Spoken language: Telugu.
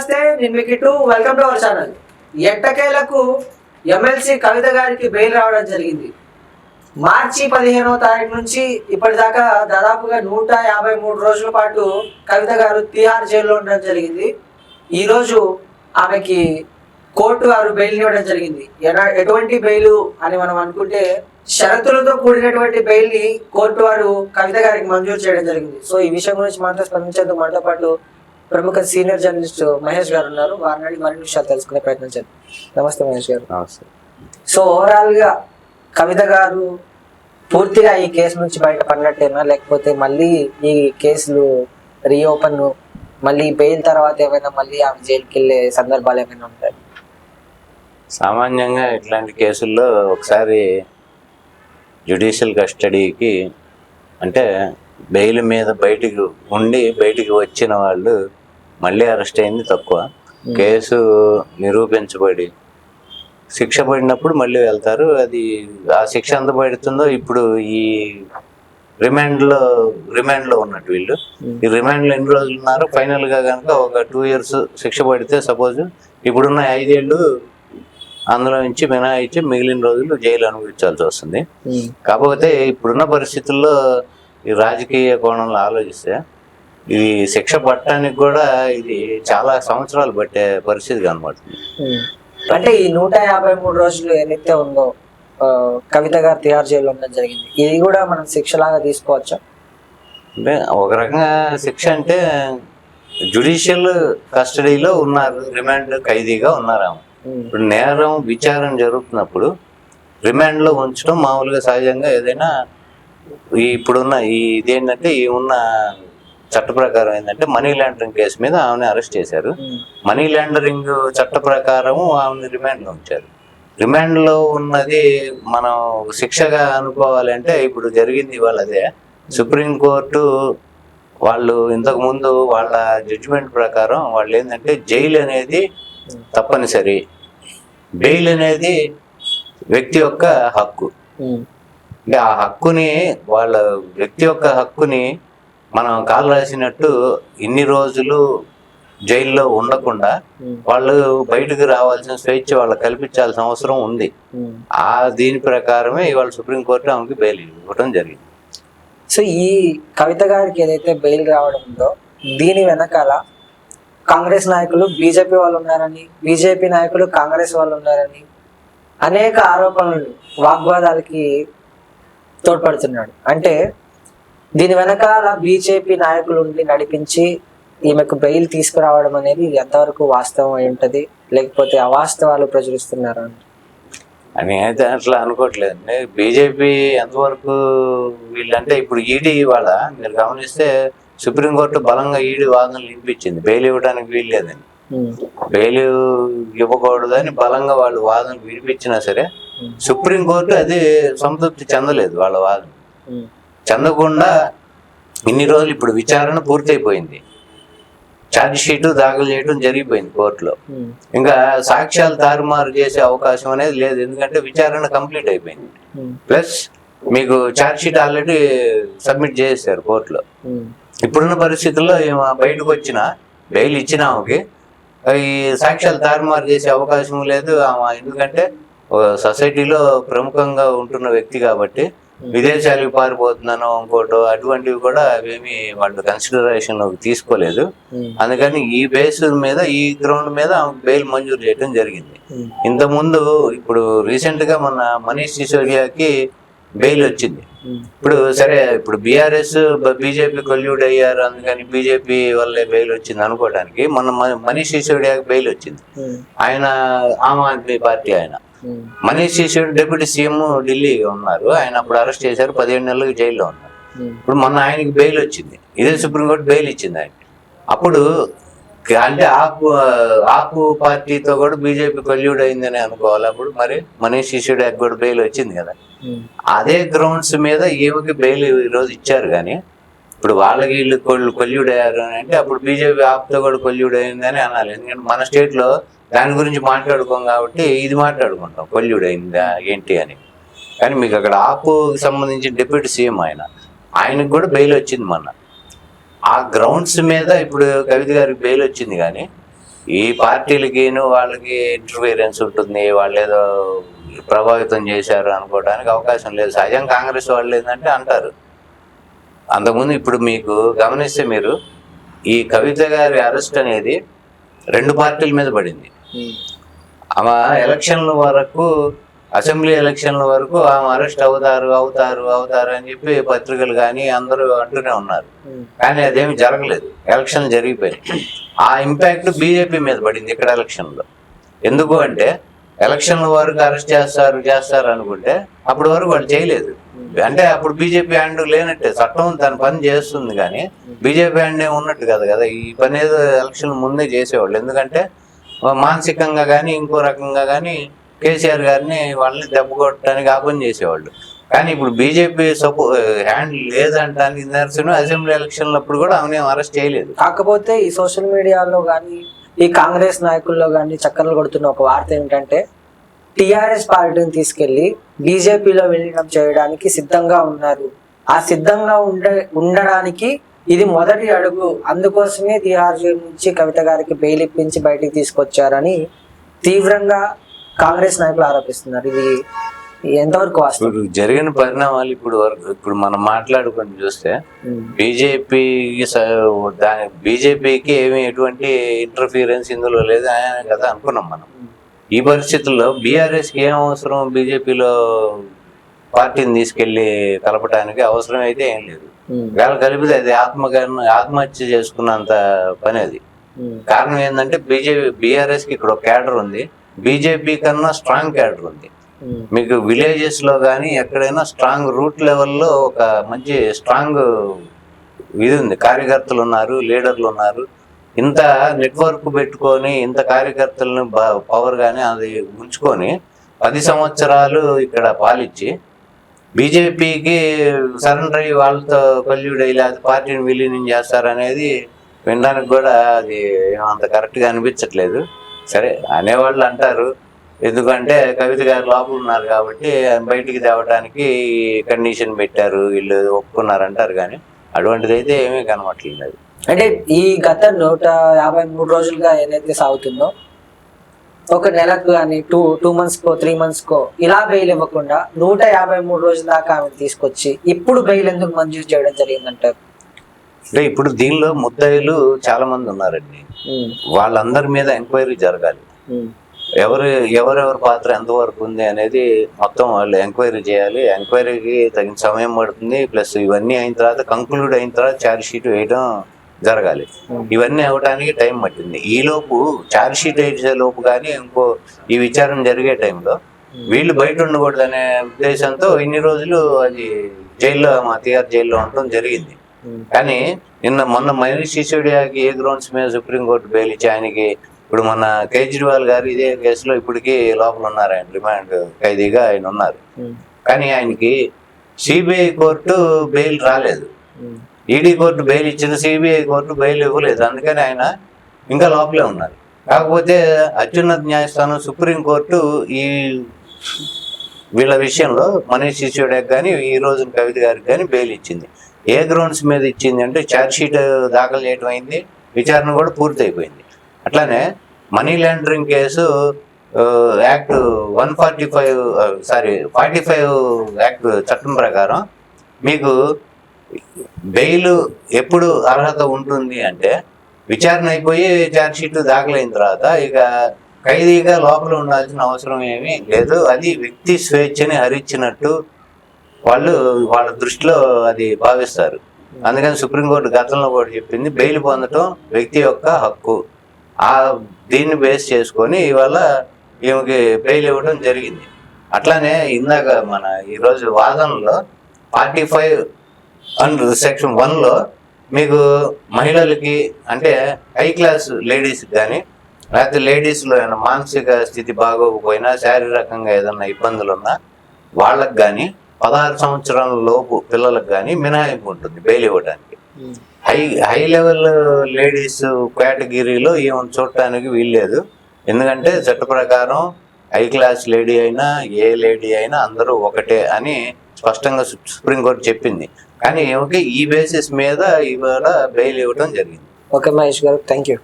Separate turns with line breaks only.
నమస్తే, నేను మీకు ఇటు వెల్కమ్ టు అవర్ ఛానల్. ఎట్టకేలకు ఎమ్మెల్సీ కవిత గారికి బెయిల్ రావడం జరిగింది. మార్చి 15వ తారీఖు నుంచి ఇప్పటిదాకా దాదాపుగా 153 రోజుల పాటు కవిత గారు తిహార్ జైల్లో ఉండడం జరిగింది. ఈరోజు ఆమెకి కోర్టు వారు బెయిల్ ఇవ్వడం జరిగింది. ఎటువంటి బెయిల్ అని మనం అనుకుంటే షరతులతో కూడినటువంటి బెయిల్ ని కోర్టు వారు కవిత గారికి మంజూరు చేయడం జరిగింది. సో ఈ విషయం గురించి మనతో స్పందించేందుకు మనతో పాటు ప్రముఖ సీనియర్ జర్నలిస్ట్ మహేష్ గారు ఉన్నారు. వారిని అడిగి మరిన్ని విషయాలు తెలుసుకునే ప్రయత్నం చేద్దాం. నమస్తే మహేష్ గారు.
నమస్తే.
సో ఓవరాల్ గా కవిత గారు పూర్తిగా ఈ కేసు నుంచి బయటపడినట్టేనా, లేకపోతే మళ్ళీ ఈ కేసులు రీఓపెన్, మళ్ళీ బెయిల్ తర్వాత ఏమైనా మళ్ళీ ఆమె జైలుకి వెళ్ళే సందర్భాలు ఏమైనా ఉంటాయి?
సామాన్యంగా ఇట్లాంటి కేసుల్లో ఒకసారి జ్యుడిషియల్ కస్టడీకి అంటే బెయిల్ మీద బయటికి వచ్చిన వాళ్ళు మళ్ళీ అరెస్ట్ అయింది తక్కువ. కేసు నిరూపించబడి శిక్ష పడినప్పుడు మళ్ళీ వెళ్తారు. అది ఆ శిక్ష ఎంత పడుతుందో ఇప్పుడు ఈ రిమాండ్లో ఉన్నట్టు వీళ్ళు ఈ రిమాండ్లో ఎన్ని రోజులు ఉన్నారు, ఫైనల్గా కనుక ఒక 2 years శిక్ష పడితే సపోజ్ ఇప్పుడున్న 5 ఏళ్ళు అందులో నుంచి మినహాయించి మిగిలిన రోజులు జైలు అనుభవించాల్సి వస్తుంది. కాకపోతే ఇప్పుడున్న పరిస్థితుల్లో ఈ రాజకీయ కోణంలో ఆలోచిస్తే ఇది శిక్ష పట్టడానికి కూడా ఇది చాలా సంవత్సరాలు పట్టే పరిస్థితి కనబడుతుంది.
అంటే ఈ 153 రోజులు ఏదైతే ఉందో కవిత గారు తిహార్ జైల్లో ఉండడం జరిగింది, ఇది కూడా మనం శిక్ష లాగా తీసుకోవచ్చా?
అంటే ఒక రకంగా శిక్ష అంటే జ్యుడిషియల్ కస్టడీలో ఉన్నారు, రిమాండ్ ఖైదీగా ఉన్నారు. ఇప్పుడు నేరం విచారణ జరుగుతున్నప్పుడు రిమాండ్లో ఉంచడం మామూలుగా సహజంగా ఏదైనా ఇప్పుడున్న ఇదేంటంటే ఈ ఉన్న చట్ట ప్రకారం ఏంటంటే మనీ లాండరింగ్ కేసు మీద ఆమెను అరెస్ట్ చేశారు. మనీ లాండరింగ్ చట్ట ప్రకారం ఆమెను రిమాండ్లో ఉంచారు. రిమాండ్లో ఉన్నది మనం శిక్షగా అనుకోవాలంటే ఇప్పుడు జరిగింది ఇవాళ అదే. సుప్రీంకోర్టు వాళ్ళు ఇంతకుముందు వాళ్ళ జడ్జిమెంట్ ప్రకారం వాళ్ళు ఏంటంటే జైలు అనేది తప్పనిసరి, బెయిల్ అనేది వ్యక్తి యొక్క హక్కు. ఆ హక్కుని వాళ్ళ వ్యక్తి యొక్క హక్కుని మనం కాలు రాసినట్టు ఇన్ని రోజులు జైల్లో ఉండకుండా వాళ్ళు బయటకు రావాల్సిన స్వేచ్ఛ వాళ్ళకి కల్పించాల్సిన అవసరం ఉంది. దీని ప్రకారమే ఇవాళ సుప్రీంకోర్టు ఆమెకి బెయిల్ ఇవ్వడం జరిగింది.
సో ఈ కవిత గారికి ఏదైతే బెయిల్ రావడం ఉందో దీని వెనకాల కాంగ్రెస్ నాయకులు బీజేపీ వాళ్ళు ఉన్నారని, బీజేపీ నాయకులు కాంగ్రెస్ వాళ్ళు ఉన్నారని అనేక ఆరోపణలు, వాగ్వాదాలకి తోడ్పడుతున్నాడు. అంటే దీని వెనకాల బీజేపీ నాయకులు నడిపించి ఈమెకు బెయిల్ తీసుకురావడం అనేది ఎంతవరకు వాస్తవం అయి ఉంటది, లేకపోతే అవాస్తవాలు ప్రచురిస్తున్నారా
అని అయితే అట్లా అనుకోవట్లేదండి. బీజేపీ ఎంతవరకు వీళ్ళంటే ఇప్పుడు ఈడీ వాళ్ళ మీరు గమనిస్తే సుప్రీంకోర్టు బలంగా ఈడీ వాదనలు వినిపించింది, బెయిల్ ఇవ్వడానికి వీల్లేదని, బెయిల్ ఇవ్వకూడదని బలంగా వాళ్ళు వాదనలు వినిపించినా సరే సుప్రీంకోర్టు అది సంతృప్తి చెందలేదు. వాళ్ళ వాదన చెందకుండా ఇన్ని రోజులు ఇప్పుడు విచారణ పూర్తయిపోయింది, ఛార్జ్ షీట్ దాఖలు చేయడం జరిగిపోయింది కోర్టులో. ఇంకా సాక్ష్యాలు తారుమారు చేసే అవకాశం అనేది లేదు, ఎందుకంటే విచారణ కంప్లీట్ అయిపోయింది. ప్లస్ మీకు ఛార్జ్ షీట్ ఆల్రెడీ సబ్మిట్ చేశారు కోర్టులో. ఇప్పుడున్న పరిస్థితుల్లో బయటకు వచ్చిన బెయిల్ ఇచ్చిన ఆమెకి ఈ సాక్ష్యాలు తారుమారు చేసే అవకాశం లేదు. ఎందుకంటే సొసైటీలో ప్రముఖంగా ఉంటున్న వ్యక్తి కాబట్టి విదేశాలకు పారిపోతున్నానో ఇంకోటో అటువంటివి కూడా అవేమి వాళ్ళు కన్సిడరేషన్లోకి తీసుకోలేదు. అందుకని ఈ బేస్ మీద ఈ గ్రౌండ్ మీద ఆమెకు బెయిల్ మంజూరు చేయడం జరిగింది. ఇంతకుముందు ఇప్పుడు రీసెంట్ గా మన మనీష్ సిసోడియాకి బెయిల్ వచ్చింది. ఇప్పుడు సరే ఇప్పుడు బీఆర్ఎస్ బీజేపీ కొల్యూడ్ అయ్యారు, అందుకని బీజేపీ వల్లే బెయిల్ వచ్చింది అనుకోవడానికి మన మనీష్ సిసోడియాకి బెయిల్ వచ్చింది. ఆయన ఆమ్ ఆద్మీ పార్టీ ఆయన. మనీష్ సిసోడియా డిప్యూటీ సీఎం ఢిల్లీ ఉన్నారు, ఆయన అప్పుడు అరెస్ట్ చేశారు, 17 నెలలకు జైల్లో ఉన్నారు. ఇప్పుడు మొన్న ఆయనకి బెయిల్ వచ్చింది, ఇదే సుప్రీంకోర్టు బెయిల్ ఇచ్చింది ఆయన. అప్పుడు అంటే ఆపు పార్టీతో కూడా బీజేపీ కొల్యూడ్ అయిందని అనుకోవాలి. అప్పుడు మరి మనీష్ సిసోడియాకి కూడా బెయిల్ వచ్చింది కదా. అదే గ్రౌండ్స్ మీద ఈమెకి బెయిల్ ఈరోజు ఇచ్చారు. కానీ ఇప్పుడు వాళ్ళకి వీళ్ళు కొల్యూడ్ అయ్యారు అని అంటే అప్పుడు బీజేపీ ఆపుతో కూడా కొల్యూడ్ అయిందని అనాలి. ఎందుకంటే మన స్టేట్ లో దాని గురించి మాట్లాడుకోం కాబట్టి ఇది మాట్లాడుకుంటాం కొల్యూడ్ అయిందా ఏంటి అని. కానీ మీకు అక్కడ ఆపుకి సంబంధించిన డిప్యూటీ సీఎం ఆయనకు కూడా బెయిల్ వచ్చింది మొన్న. ఆ గ్రౌండ్స్ మీద ఇప్పుడు కవిత గారికి బెయిల్ వచ్చింది. కానీ ఈ పార్టీలకిను వాళ్ళకి ఇంటర్ఫీరెన్స్ ఉంటుంది, వాళ్ళు ఏదో ప్రభావితం చేశారు అనుకోవడానికి అవకాశం లేదు. సహజం కాంగ్రెస్ వాళ్ళు ఏంటంటే అంటారు. అంతకుముందు ఇప్పుడు మీకు గమనిస్తే మీరు ఈ కవిత గారి అరెస్ట్ అనేది 2 పార్టీల మీద పడింది. ఆమె ఎలక్షన్ల వరకు, అసెంబ్లీ ఎలక్షన్ల వరకు ఆమె అరెస్ట్ అవుతారు అని చెప్పి పత్రికలు కానీ అందరూ అంటూనే ఉన్నారు. కానీ అదేమి జరగలేదు, ఎలక్షన్లు జరిగిపోయాయి. ఆ ఇంపాక్ట్ బీజేపీ మీద పడింది ఇక్కడ ఎలక్షన్లో. ఎందుకు అంటే ఎలక్షన్ల వరకు అరెస్ట్ చేస్తారు అనుకుంటే అప్పటి వరకు వాళ్ళు చేయలేదు. అంటే అప్పుడు బీజేపీ హ్యాండ్ లేనట్టే, చట్టం తన పని చేస్తుంది కానీ బీజేపీ హ్యాండ్ ఉన్నట్టు కదా. ఈ పని ఏదో ఎలక్షన్ ముందే చేసేవాళ్ళు. ఎందుకంటే మానసికంగా కానీ ఇంకో రకంగా కానీ కేసీఆర్ గారిని వాళ్ళని దెబ్బ కొట్టడానికి ఆ పని చేసేవాళ్ళు. కానీ ఇప్పుడు బీజేపీ హ్యాండ్ లేదంటానికి నిదర్శనం అసెంబ్లీ ఎలక్షన్లప్పుడు కూడా ఆమె అరెస్ట్ చేయలేదు.
కాకపోతే ఈ సోషల్ మీడియాలో కానీ ఈ కాంగ్రెస్ నాయకుల్లో కానీ చక్కర్లు కొడుతున్న ఒక వార్త ఏంటంటే టిఆర్ఎస్ పార్టీని తీసుకెళ్లి బీజేపీలో విలీనం చేయడానికి సిద్ధంగా ఉన్నారు. ఆ సిద్ధంగా ఉండడానికి ఇది మొదటి అడుగు. అందుకోసమే తిహార్ జైలు నుంచి కవిత గారికి బెయిల్ ఇప్పించి బయటికి తీసుకొచ్చారని తీవ్రంగా కాంగ్రెస్ నాయకులు ఆరోపిస్తున్నారు. ఇది ఎంతవరకు వాస్తవం?
జరిగిన పరిణామాలు ఇప్పుడు మనం మాట్లాడుకొని చూస్తే బీజేపీకి ఏమి ఎటువంటి ఇంటర్ఫీరెన్స్ ఇందులో లేదు కదా అనుకున్నాం మనం. ఈ పరిస్థితుల్లో బీఆర్ఎస్కి ఏం అవసరం? బీజేపీలో పార్టీని తీసుకెళ్లి కలపడానికి అవసరం అయితే ఏం లేదు. వేళ కలిపితే అది ఆత్మహత్య చేసుకున్నంత పని అది. కారణం ఏంటంటే బీఆర్ఎస్కి ఇక్కడ ఒక క్యాడర్ ఉంది, బీజేపీ కన్నా స్ట్రాంగ్ క్యాడర్ ఉంది. మీకు విలేజెస్ లో కానీ ఎక్కడైనా స్ట్రాంగ్ రూట్ లెవెల్లో ఒక మంచి స్ట్రాంగ్ ఇది ఉంది, కార్యకర్తలు ఉన్నారు, లీడర్లు ఉన్నారు. ఇంత నెట్వర్క్ పెట్టుకొని ఇంత కార్యకర్తలను పవర్ కానీ అది ఉంచుకొని 10 సంవత్సరాలు ఇక్కడ పాలించి బీజేపీకి సరెండర్ అయ్యి వాళ్ళతో కొల్యూడ్ అయ్యి అది పార్టీని విలీనం చేస్తారనేది వినడానికి కూడా అది అంత కరెక్ట్గా అనిపించట్లేదు. సరే అనేవాళ్ళు అంటారు, ఎందుకంటే కవిత గారు లోపల ఉన్నారు కాబట్టి బయటికి తేవడానికి కండిషన్ పెట్టారు, వీళ్ళు ఒప్పుకున్నారు అంటారు. కానీ అటువంటిది అయితే ఏమీ కనబట్టలేదు.
అంటే ఈ గత 153 రోజులుగా ఏదైతే సాగుతుందో ఒక నెలకు కానీ 2 months-కో 3 months-కో ఇలా బెయిల్ ఇవ్వకుండా 153 రోజుల దాకా ఆమె తీసుకొచ్చి ఇప్పుడు బెయిల్ ఎందుకు మంజూరు చేయడం జరిగిందంటారు?
అంటే ఇప్పుడు దీనిలో ముద్దాయిలు చాలా మంది ఉన్నారండి. వాళ్ళందరి మీద ఎంక్వైరీ జరగాలి. ఎవరెవరి పాత్ర ఎంతవరకు ఉంది అనేది మొత్తం వాళ్ళు ఎంక్వైరీ చేయాలి. ఎంక్వైరీకి తగిన సమయం పడుతుంది. ప్లస్ ఇవన్నీ అయిన తర్వాత కంక్లూడ్ అయిన తర్వాత ఛార్జ్ షీట్ వేయడం జరగాలి. ఇవన్నీ అవ్వడానికి టైం పట్టింది. ఈలోపు ఛార్జ్ షీట్ వేసే లోపు కానీ ఇంకో ఈ విచారణ జరిగే టైంలో వీళ్ళు బయట ఉండకూడదు అనే ఉద్దేశంతో ఇన్ని రోజులు అది జైల్లో, మా తిహార్ జైల్లో ఉండటం జరిగింది. కానీ మొన్న మనీష్ సిసోడియాకి ఏ గ్రౌండ్స్ మీద సుప్రీంకోర్టు బెయిల్ ఇచ్చి ఆయనకి ఇప్పుడు మన కేజ్రీవాల్ గారు ఇదే కేసులో ఇప్పటికీ లోపల ఉన్నారు, ఆయన రిమాండ్ ఖైదీగా ఆయన ఉన్నారు. కానీ ఆయనకి సిబిఐ కోర్టు బెయిల్ రాలేదు. ఈడీ కోర్టు బెయిల్ ఇచ్చింది, సిబిఐ కోర్టు బెయిల్ ఇవ్వలేదు. అందుకని ఆయన ఇంకా లోపలే ఉన్నారు. కాకపోతే అత్యున్నత న్యాయస్థానం సుప్రీంకోర్టు ఈ వీళ్ళ విషయంలో మనీష్ సిసోడియాకి కానీ ఈ రోజు కవిత గారికి కానీ బెయిల్ ఇచ్చింది. ఏ గ్రౌండ్స్ మీద ఇచ్చింది అంటే ఛార్జ్ షీట్ దాఖలు చేయడం అయింది, విచారణ కూడా పూర్తి అయిపోయింది. అట్లానే money laundering case act 45 act చట్టం ప్రకారం మీకు బెయిల్ ఎప్పుడు అర్హత ఉంటుంది అంటే విచారణ అయిపోయి ఛార్జ్ షీట్ దాఖలైన తర్వాత ఇక ఖైదీగా లోపల ఉండాల్సిన అవసరం ఏమీ లేదు. అది వ్యక్తి స్వేచ్ఛని హరించినట్టు వాళ్ళ దృష్టిలో అది భావిస్తారు. అందుకని సుప్రీంకోర్టు గతంలో కూడా చెప్పింది, బెయిల్ పొందటం వ్యక్తి యొక్క హక్కు. దీన్ని బేస్ చేసుకొని ఇవాళ ఈమెకి బెయిల్ ఇవ్వడం జరిగింది. అట్లానే ఇందాక మన ఈరోజు వాదనలో 45 అండ్ సెక్షన్ 1లో మీకు మహిళలకి అంటే హై క్లాస్ లేడీస్ కానీ లేకపోతే లేడీస్లో ఏమైనా మానసిక స్థితి బాగోకపోయినా శారీరకంగా ఏదైనా ఇబ్బందులు ఉన్నా వాళ్ళకి కానీ 16 సంవత్సరాల లోపు పిల్లలకు కానీ మినహాయింపు ఉంటుంది బెయిల్ ఇవ్వడానికి. హై లెవెల్ లేడీస్ కేటగిరీలో ఏమైనా చూడటానికి వీల్లేదు. ఎందుకంటే చట్ట ప్రకారం హై క్లాస్ లేడీ అయినా ఏ లేడీ అయినా అందరూ ఒకటే అని స్పష్టంగా సుప్రీంకోర్టు చెప్పింది. కానీ ఈ బేసిస్ మీద ఇవాళ బెయిల్ ఇవ్వడం జరిగింది.
ఓకే మహేష్ గారు, థ్యాంక్ యూ.